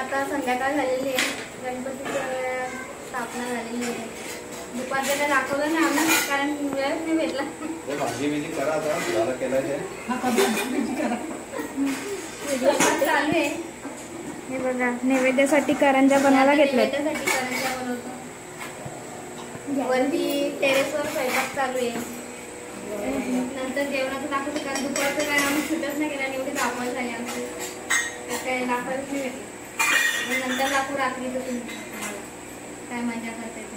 आता संध्याकाळ झालेली आहे, गणपतीची स्थापना झालेली आहे. दुपारच्या दाखवलं नाही आम्ही कारण वेळच नाही भेटला. भाजी बिजी करा आता, झालं केलं ते. चालू आहे. हे बघा नैवेद्यासाठी करंजा बनवायला घेतलं. नैवेद्यासाठी करंजा बनवतो. वरती टेरेसवर स्वयंपाक चालू आहे. नंतर जेवणाचं दाखवतो कारण दुपारचं काय आम्ही सुटच नाही केलं आणि एवढी धावपळ झाली आमची, काय दाखवायच नाही भेटलं. नंतर दाखवू रात्रीचं तुम्ही काय मजा करते ते.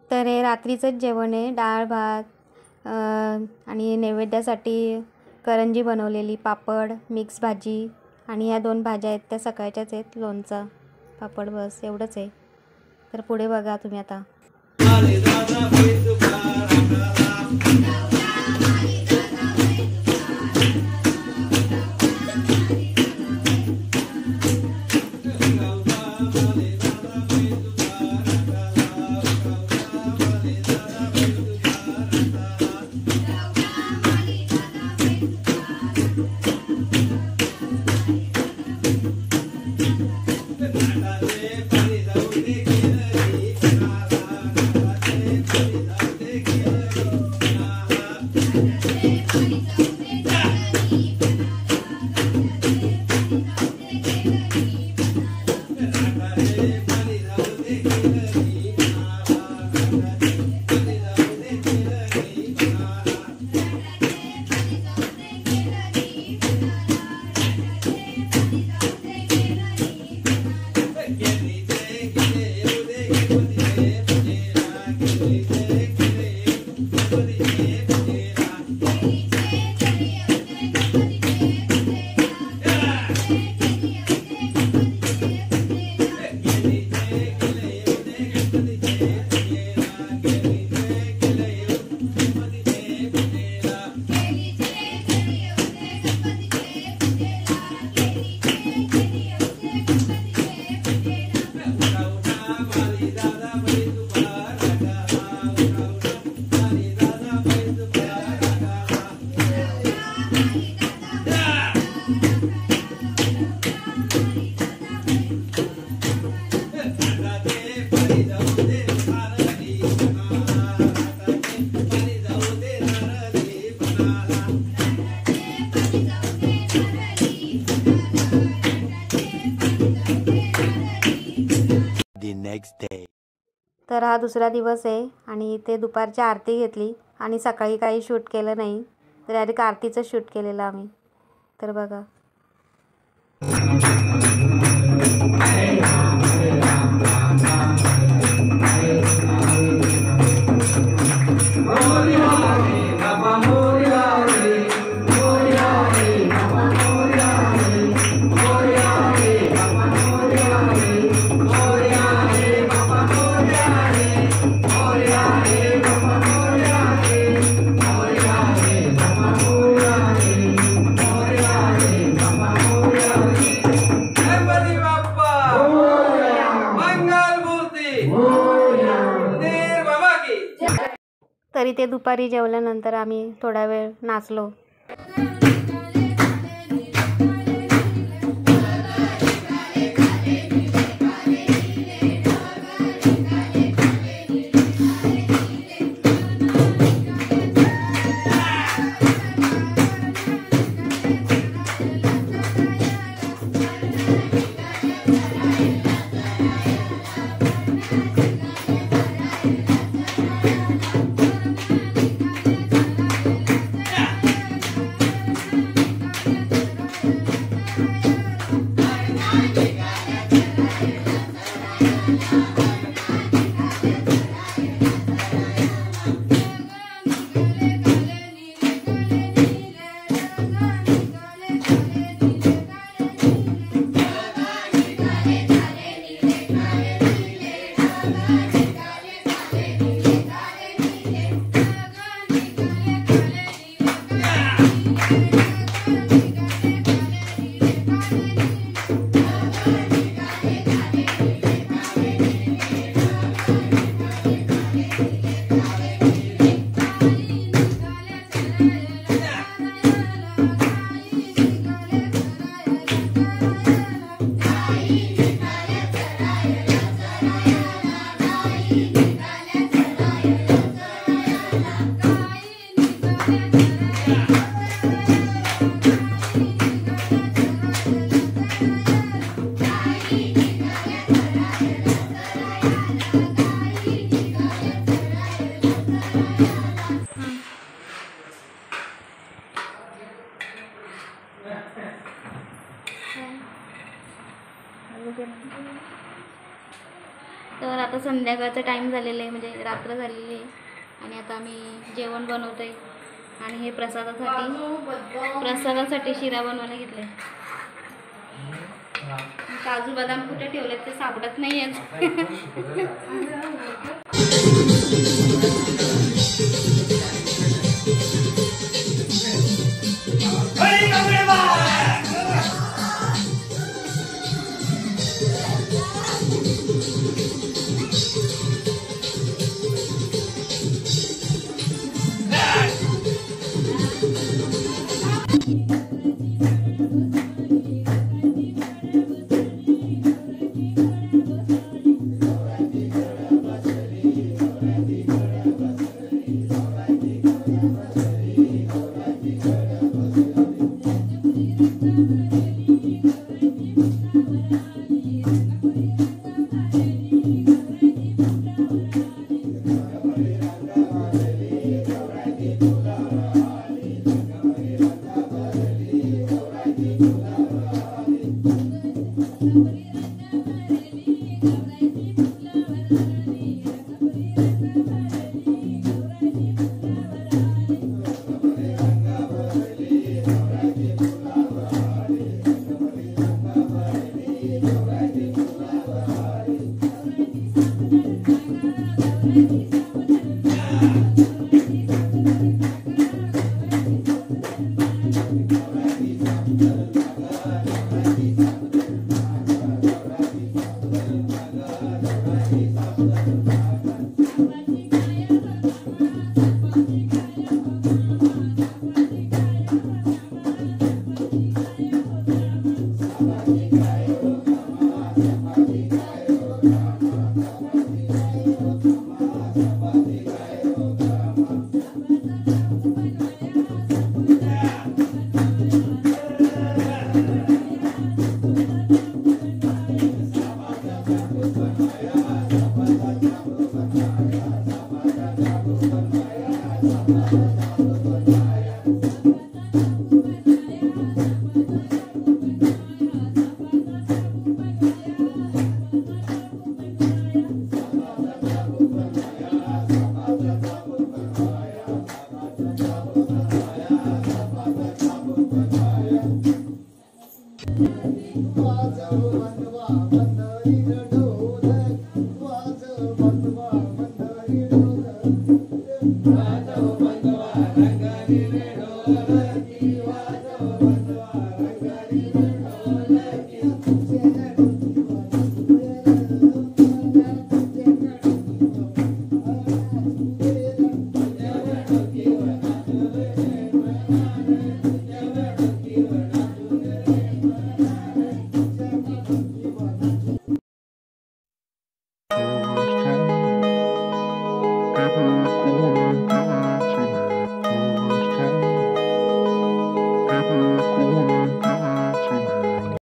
तर हे रात्रीचंच जेवण आहे. डाळ भात आणि नैवेद्यासाठी करंजी बनवलेली, पापड, मिक्स भाजी आणि ह्या 2 भाज्या आहेत त्या सकाळच्याच आहेत. लोणचा पापड बस एवढंच आहे. तर पुढे बघा तुम्ही आता. तर हा दुसरा दिवस आहे आणि इथे दुपारची आरती घेतली आणि सकाळी काही शूट केलं नाही, तर डायरेक्ट आरतीचं शूट केलेलं आम्ही. तर बघा. तरी ते दुपारी जेवल्यानंतर आम्ही थोडा वेळ नाचलो. तर आता संध्याकाळचा टाईम झालेला आहे, म्हणजे रात्र झालेली आहे आणि आता आम्ही जेवण बनवतोय आणि हे प्रसादासाठी शिरा बनवायला घेतले. काजू बदाम कुठे ठेवले ते सापडत नाही आहेत.